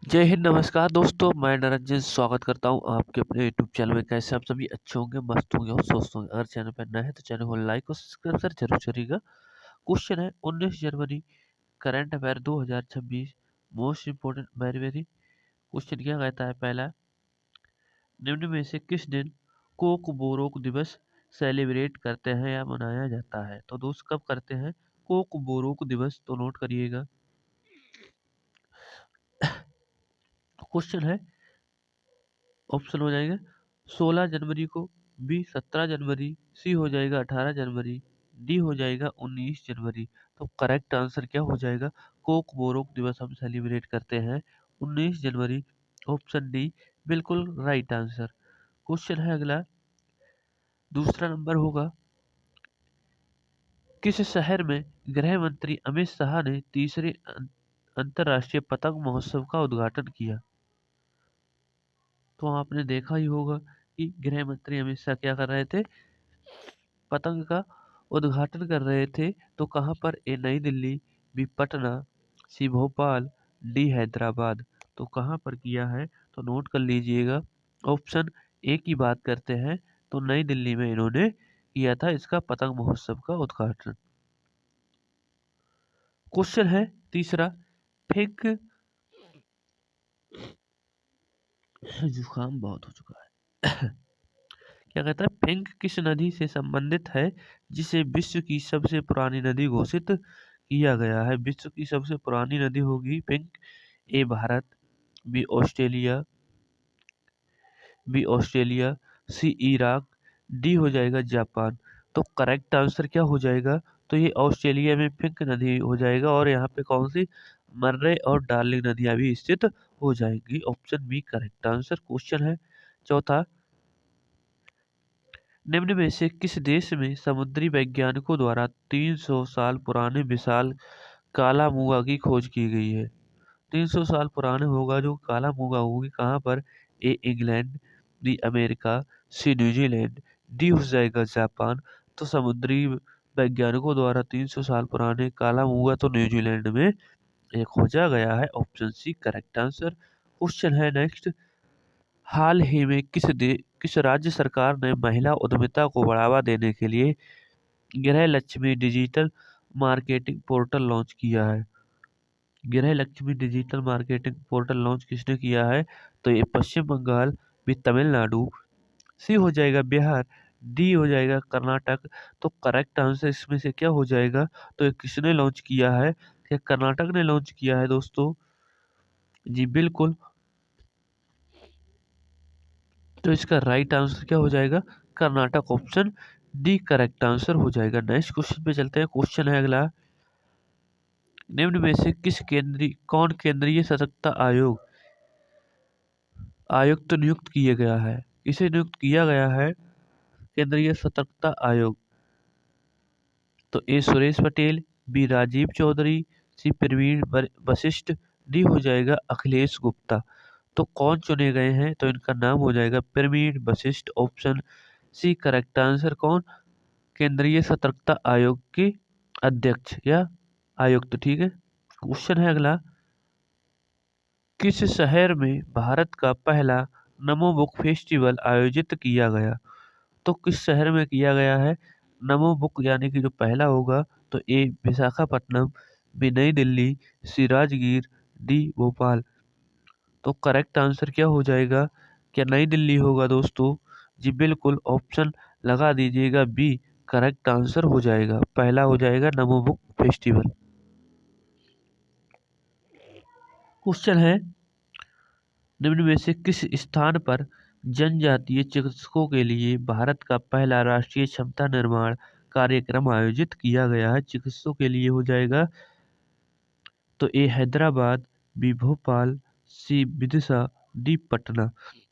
जय हिंद, नमस्कार दोस्तों। मैं निरंजन स्वागत करता हूं आपके अपने यूट्यूब चैनल में। कैसे आप सभी अच्छे होंगे, मस्त होंगे और स्वस्थ होंगे। अगर चैनल पर नए हैं तो चैनल को लाइक और सब्सक्राइब जरूर करिएगा। क्वेश्चन है 19 जनवरी current affair 2026 most important very very. Question क्या कहता है? पहला, निम्न में से किस दिन कोक बोरोक दिवस सेलिब्रेट करते हैं या मनाया जाता है? तो दोस्त कब करते हैं कोक बोरोक दिवस? तो नोट करिएगा। क्वेश्चन है, ऑप्शन हो जाएगा 16 जनवरी को, बी 17 जनवरी, सी हो जाएगा 18 जनवरी, डी हो जाएगा 19 जनवरी। तो करेक्ट आंसर क्या हो जाएगा? कोक बोरोक दिवस हम सेलिब्रेट करते हैं 19 जनवरी। ऑप्शन डी बिल्कुल राइट आंसर। क्वेश्चन है अगला, दूसरा नंबर होगा, किस शहर में गृह मंत्री अमित शाह ने तीसरे अंतर्राष्ट्रीय पतंग महोत्सव का उद्घाटन किया? तो आपने देखा ही होगा कि गृह मंत्री अमित शाह क्या कर रहे थे? पतंग का उद्घाटन कर रहे थे। तो कहाँ पर? ए नई दिल्ली, बी पटना, सी भोपाल, डी हैदराबाद। तो कहाँ पर किया है? तो नोट कर लीजिएगा। ऑप्शन ए की बात करते हैं तो नई दिल्ली में इन्होंने किया था इसका पतंग महोत्सव का उद्घाटन। क्वेश्चन है तीसरा, फिंक जुकाम बहुत हो चुका है। क्या कहता है? फिंक किस नदी से संबंधित है जिसे विश्व की सबसे पुरानी नदी घोषित किया गया है? विश्व की सबसे पुरानी नदी होगी फिंक। ए भारत, बी ऑस्ट्रेलिया, सी इराक, डी हो जाएगा जापान। तो करेक्ट आंसर क्या हो जाएगा? तो ये ऑस्ट्रेलिया में फिंक नदी हो जाएगा और यहाँ पे कौन सी मर्रे और डार्लिंग नदियां भी स्थित हो जाएंगी। Option B correct answer. Question है चौथा, निम्न में से किस देश में समुद्री वैज्ञानिकों द्वारा 300 साल पुराने विशाल काला मूंगा की खोज की गई है? 300 साल पुराने होगा जो काला मूंगा होगी, कहाँ पर? A England, B America, C New Zealand, D हो जाएगा जापान। तो समुद्री वैज्ञानिकों द्वारा 300 साल पुराने काला मूंगा तो न्यूजीलैंड में ये खोजा गया है। Option C correct answer. Question है नेक्स्ट, हाल ही में किस राज्य सरकार ने महिला उद्यमिता को बढ़ावा देने के लिए गृह Lakshmi digital marketing portal launch किया है? गृह Lakshmi digital marketing portal launch किसने किया है? तो ये पश्चिम बंगाल, भी तमिलनाडु, सी हो जाएगा बिहार, डी हो जाएगा कर्नाटक। तो करेक्ट आंसर इसमें से क्या हो जाएगा? तो ये किसने लॉन्च किया है? क्या कर्नाटक ने लॉन्च किया है दोस्तों? जी बिल्कुल। तो इसका राइट आंसर क्या हो जाएगा? Karnataka. Option D correct answer हो जाएगा। नेक्स्ट क्वेश्चन पे चलते हैं। क्वेश्चन है अगला, निम्न में से कौन केंद्रीय सतर्कता आयुक्त नियुक्त किया गया है? इसे नियुक्त किया गया है केंद्रीय सतर्कता आयोग। तो ए सुरेश पटेल, बी राजीव चौधरी, सी प्रवीण वशिष्ठ, डी हो जाएगा अखिलेश गुप्ता। तो कौन चुने गए हैं? तो इनका नाम हो जाएगा Praveen Vashishth. Option C correct answer. कौन? केंद्रीय सतर्कता आयोग के अध्यक्ष या आयुक्त, ठीक है। क्वेश्चन है अगला, किस शहर में भारत का पहला नमो बुक फेस्टिवल आयोजित किया गया? तो किस शहर में किया गया है नमो बुक, यानी कि जो पहला होगा? तो ए विशाखापट्टनम, बी नई दिल्ली, सी राजगीर, डी भोपाल। तो करेक्ट आंसर क्या हो जाएगा? क्या नई दिल्ली होगा दोस्तों? जी बिल्कुल। ऑप्शन लगा दीजिएगा, बी करेक्ट आंसर हो जाएगा। पहला हो जाएगा नमो बुक फेस्टिवल। क्वेश्चन है, निम्न में से किस स्थान पर जनजातीय चिकित्सकों के लिए भारत का पहला राष्ट्रीय क्षमता निर्माण कार्यक्रम आयोजित किया गया है? चिकित्सकों के लिए हो जाएगा तो ए हैदराबाद, बी भोपाल, सी विदिशा, डी पटना।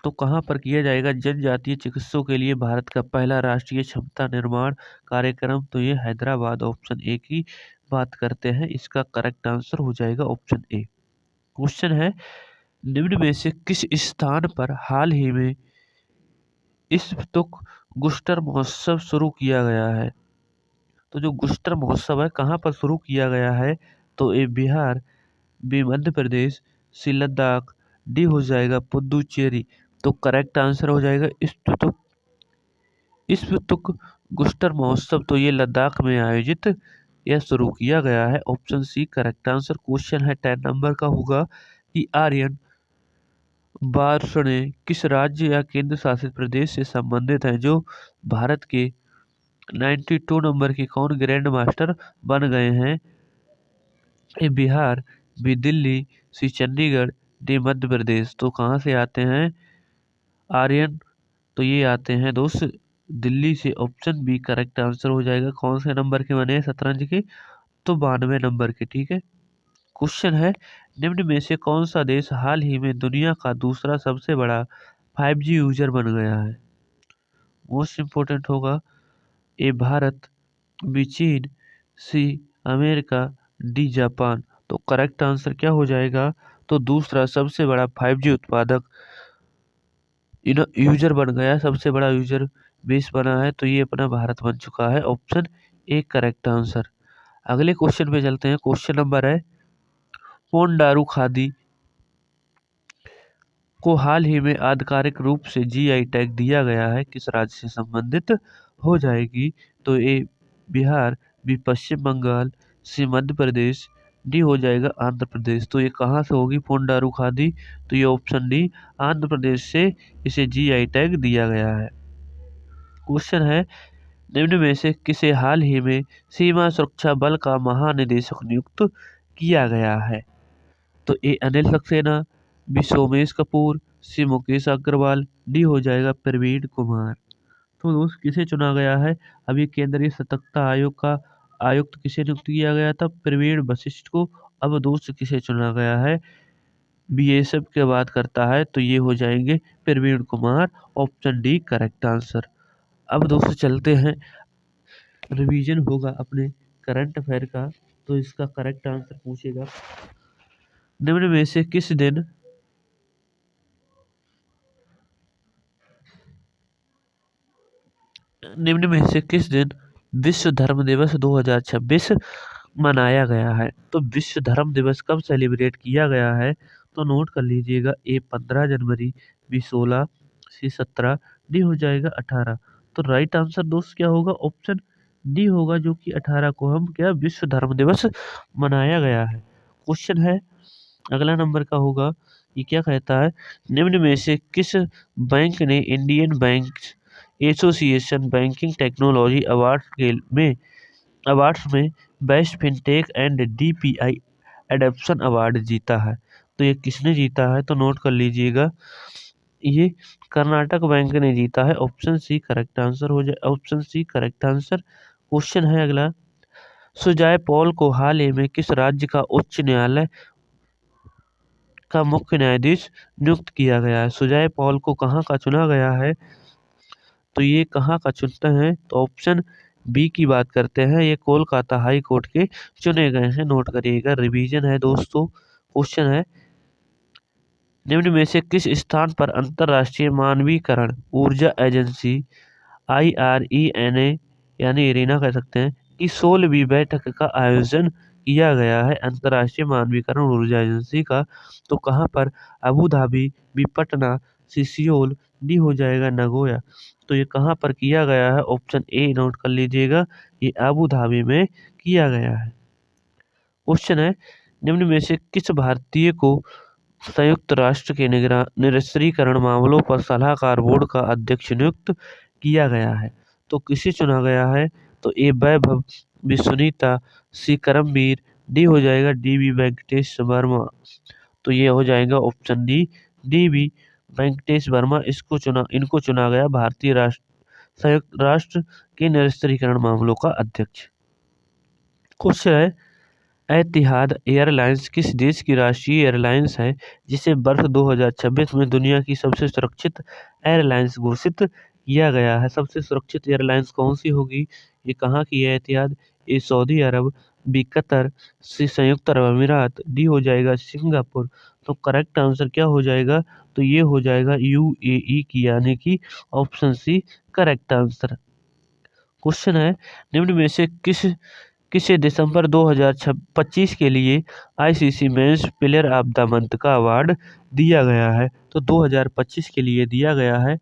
तो कहाँ पर किया जाएगा जनजातीय चिकित्सकों के लिए भारत का पहला राष्ट्रीय क्षमता निर्माण कार्यक्रम? तो ये हैदराबाद। ऑप्शन ए की बात करते हैं, इसका करेक्ट आंसर हो जाएगा ऑप्शन ए। क्वेश्चन है, निम्न में से किस स्थान पर हाल ही में इस तुक गुस्टर महोत्सव शुरू किया गया है? तो जो गुस्टर महोत्सव है कहाँ पर शुरू किया गया है? तो ए बिहार, बी मध्य प्रदेश, सी लद्दाख, डी हो जाएगा पुदुचेरी। तो करेक्ट आंसर हो जाएगा इस्वतुक महोत्सव, तो ये लद्दाख में आयोजित यह शुरू किया गया है। Option C correct answer. Question है 10 नंबर का होगा कि आर्यन बार्षणे किस राज्य या केंद्र शासित प्रदेश से संबंधित है जो भारत के 92 नंबर के कौन ग्रैंड मास्टर बन गए हैं? ए बिहार, बी दिल्ली, सी चंडीगढ़, डी मध्य प्रदेश। तो कहाँ से आते हैं आर्यन? तो ये आते हैं दोस्त दिल्ली से। ऑप्शन बी करेक्ट आंसर हो जाएगा। कौन से नंबर के बने हैं शतरंज के? तो 92 नंबर के। ठीक है। क्वेश्चन है निम्न में से कौन सा देश हाल ही में दुनिया का दूसरा सबसे बड़ा 5G यूजर बन गया है? मोस्ट इम्पोर्टेंट होगा ए भारत, बी चीन, सी अमेरिका, डी जापान। तो करेक्ट आंसर क्या हो जाएगा? तो दूसरा सबसे बड़ा 5G उत्पादक यूजर बन गया, सबसे बड़ा यूजर बेस बना है, तो ये अपना भारत बन चुका है। Option A correct answer. अगले क्वेश्चन पे चलते हैं। क्वेश्चन नंबर है पोंडारू खादी को हाल ही में आधिकारिक रूप से GI टैग दिया गया है, किस राज्य से संबंधित हो जाएगी? तो ए बिहार, बी पश्चिम बंगाल, सी मध्य प्रदेश, डी हो जाएगा आंध्र प्रदेश। तो ये कहाँ से होगी पोंडारू खादी? तो ये ऑप्शन डी आंध्र प्रदेश से इसे GI टैग दिया गया है। क्वेश्चन है निम्न में से किसे हाल ही में सीमा सुरक्षा बल का महानिदेशक नियुक्त किया गया है? तो ए अनिल सक्सेना, बी सोमेश कपूर, सी मुकेश अग्रवाल, डी हो जाएगा प्रवीण कुमार। तो दोस्त किसे चुना गया है? अभी केंद्रीय सतर्कता आयोग का आयुक्त किसे नियुक्त किया गया था? प्रवीण वशिष्ठ को। अब दोस्त किसे चुना गया है? BSF की बात करता है, तो ये हो जाएंगे Praveen Kumar. Option D correct answer. अब दोस्त चलते हैं, रिवीजन होगा अपने करंट अफेयर का, तो इसका करेक्ट आंसर पूछेगा निम्न में से किस दिन विश्व धर्म दिवस 2026 मनाया गया है? तो विश्व धर्म दिवस कब सेलिब्रेट किया गया है? तो नोट कर लीजिएगा ए 15 जनवरी, बी 16, सी 17, डी हो जाएगा 18। तो राइट आंसर दोस्त क्या होगा? ऑप्शन डी होगा, जो कि 18 को हम क्या विश्व धर्म दिवस मनाया गया है। क्वेश्चन है अगला नंबर का होगा, ये क्या कहता है निम्न में से किस बैंक ने Indian bank association banking technology awards में best fintech and DPI adoption award जीता है? तो ये किसने जीता है? तो नोट कर लीजिएगा, ये कर्नाटक बैंक ने जीता है। ऑप्शन सी करेक्ट आंसर हो जाए। Option C correct answer. Question है अगला, सुजय पॉल को हाल ही में किस राज्य का उच्च न्यायालय का मुख्य न्यायाधीश नियुक्त किया गया है? सुजय पॉल को कहाँ का चुना गया है? तो ये कहाँ का चुनते हैं? तो ऑप्शन बी की बात करते हैं, ये कोलकाता हाई कोर्ट के चुने गए हैं। नोट करिएगा, रिवीजन है दोस्तों। क्वेश्चन है निम्न में से किस स्थान पर अंतरराष्ट्रीय मानवीकरण ऊर्जा एजेंसी IRENA यानी इरीना कह सकते हैं कि 16वीं बैठक का आयोजन किया गया है अंतरराष्ट्रीय मानवीकरण ऊर्जा एजेंसी का? तो कहाँ पर? Abu Dhabi, B Patna, C Seoul, D हो जाएगा नगोया। तो ये कहाँ पर किया गया है? ऑप्शन ए नोट कर लीजिएगा, ये अबू धाबी में किया गया है। क्वेश्चन है निम्न में से किस भारतीय को संयुक्त राष्ट्र के निरस्त्रीकरण मामलों पर सलाहकार बोर्ड का अध्यक्ष नियुक्त किया गया है? तो किसे चुना गया है? तो ए वैभव, बी सुनीता, सी करमवीर, डी हो जाएगा DB वेंकटेश वर्मा। तो ये हो जाएगा option D DB Venkatesh Verma. इनको चुना गया भारतीय संयुक्त राष्ट्र के निरस्त्रीकरण मामलों का अध्यक्ष। क्वेश्चन है एतिहाद एयरलाइंस किस देश की राष्ट्रीय एयरलाइंस है जिसे वर्ष 2026 में दुनिया की सबसे सुरक्षित एयरलाइंस घोषित किया गया है? सबसे सुरक्षित एयरलाइंस कौन सी होगी? ये कहाँ की है एतिहाद? ए सऊदी अरब, बी कतर, सी संयुक्त अरब अमीरात, डी हो जाएगा सिंगापुर। तो करेक्ट आंसर क्या हो जाएगा? तो ये हो जाएगा UAE की, यानी कि option C correct answer. Question है निम्न में से किसे दिसंबर 2025 के लिए ICC men's player of the month का अवार्ड दिया गया है? तो 2025 के लिए दिया गया है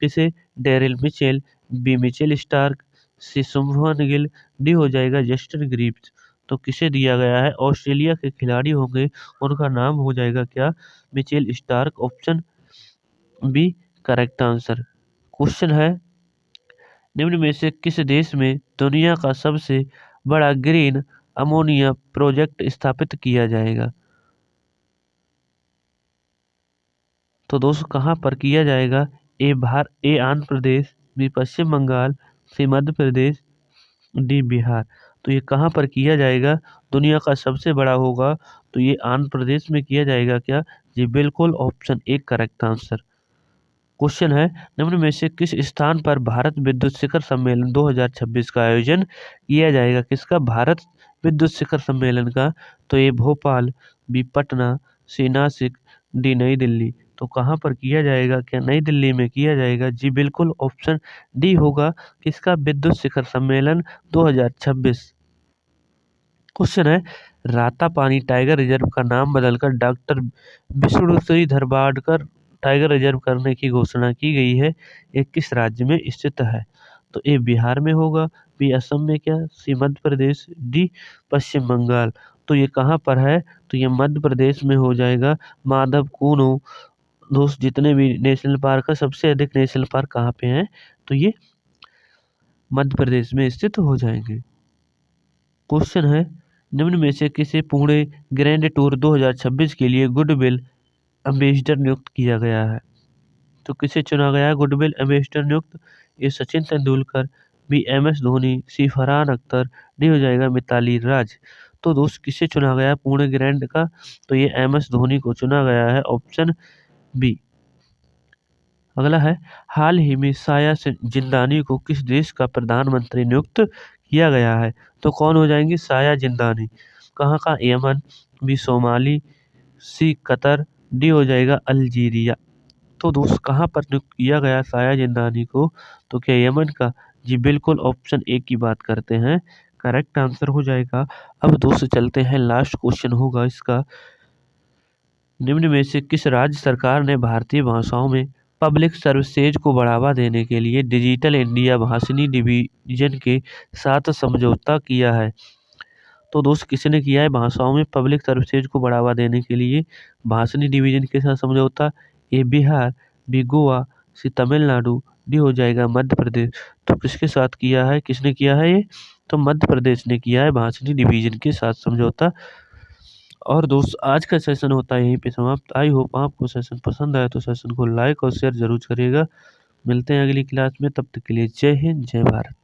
किसे? Daryl Mitchell, B Mitchell Starc, C Shubman Gill, D हो जाएगा जस्टिन ग्रीव्स। तो किसे दिया गया है? ऑस्ट्रेलिया के खिलाड़ी होंगे, उनका नाम हो जाएगा क्या? Mitchell Starc. Option B correct answer. Question है, निम्न में से किस देश में दुनिया का सबसे बड़ा ग्रीन अमोनिया प्रोजेक्ट स्थापित किया जाएगा? तो दोस्तों कहाँ पर किया जाएगा? ए आंध्र प्रदेश, बी पश्चिम बंगाल, सी मध्य प्रदेश, डी बिहार। तो ये कहाँ पर किया जाएगा? दुनिया का सबसे बड़ा होगा तो ये आंध्र प्रदेश में किया जाएगा क्या? जी बिल्कुल, option A correct answer. Question है, निम्न में से किस स्थान पर भारत विद्युत शिखर सम्मेलन 2026 का आयोजन किया जाएगा? किसका? भारत विद्युत शिखर सम्मेलन का। तो ये भोपाल, बी पटना, सी नासिक, डी नई दिल्ली। तो कहाँ पर किया जाएगा? क्या नई दिल्ली में किया जाएगा? जी बिल्कुल, ऑप्शन डी होगा किसका? विद्युत शिखर सम्मेलन 2026। क्वेश्चन है, रातापानी टाइगर रिजर्व का नाम बदलकर doctor Vishnu Shridhar Badkar tiger reserve करने की घोषणा की गई है। ये किस राज्य में स्थित है? तो ए बिहार में होगा, बी असम में क्या, सी मध्य प्रदेश, डी पश्चिम बंगाल। तो ये कहाँ पर है? तो ये मध्य प्रदेश में हो जाएगा। माधव कुनो दोस्त जितने भी नेशनल पार्क है, सबसे अधिक नेशनल पार्क कहाँ पे हैं? तो ये मध्य प्रदेश में स्थित हो जाएंगे। क्वेश्चन है, निम्न में से किसे पुणे ग्रैंड टूर 2026 के लिए गुडविल एम्बेसडर नियुक्त किया गया है? तो किसे चुना गया है गुडविल एम्बेसडर नियुक्त? A Sachin Tendulkar, B M S Dhoni, C Farhan Akhtar, D हो जाएगा मिताली राज। तो दोस्त किसे चुना गया है पुणे ग्रैंड का? तो ये एम एस धोनी को चुना गया है, ऑप्शन बी। अगला है, हाल ही में साया जिंदानी को किस देश का प्रधानमंत्री नियुक्त किया गया है? तो कौन हो जाएंगी? साया जिंदानी। कहाँ का? यमन, बी सोमाली, सी कतर, डी हो जाएगा अल्जीरिया। तो दोस्त कहाँ पर नियुक्त किया गया साया जिंदानी को? तो क्या यमन का? जी बिल्कुल, ऑप्शन ए की बात करते हैं, करेक्ट आंसर हो जाएगा। अब दोस्त चलते हैं, लास्ट क्वेश्चन होगा इसका, निम्न में से किस राज्य सरकार ने भारतीय भाषाओं में पब्लिक सर्विसेज को बढ़ावा देने के लिए डिजिटल इंडिया भाषणी डिवीजन के साथ समझौता किया है? तो दोस्त किसने किया है भाषाओं में पब्लिक सर्विसेज को बढ़ावा देने के लिए भाषणी डिवीजन के साथ समझौता? ए बिहार, बी गोवा, सी तमिलनाडु, डी हो जाएगा मध्य प्रदेश। तो किसके साथ किया है? किसने किया है ये? तो मध्य प्रदेश ने किया है भाषणी डिवीजन के साथ समझौता। और दोस्त आज का सेशन होता है यहीं पे समाप्त। आई होप आपको सेशन पसंद आया तो सेशन को लाइक और शेयर जरूर करिएगा। मिलते हैं अगली क्लास में, तब तक के लिए जय हिंद जय भारत।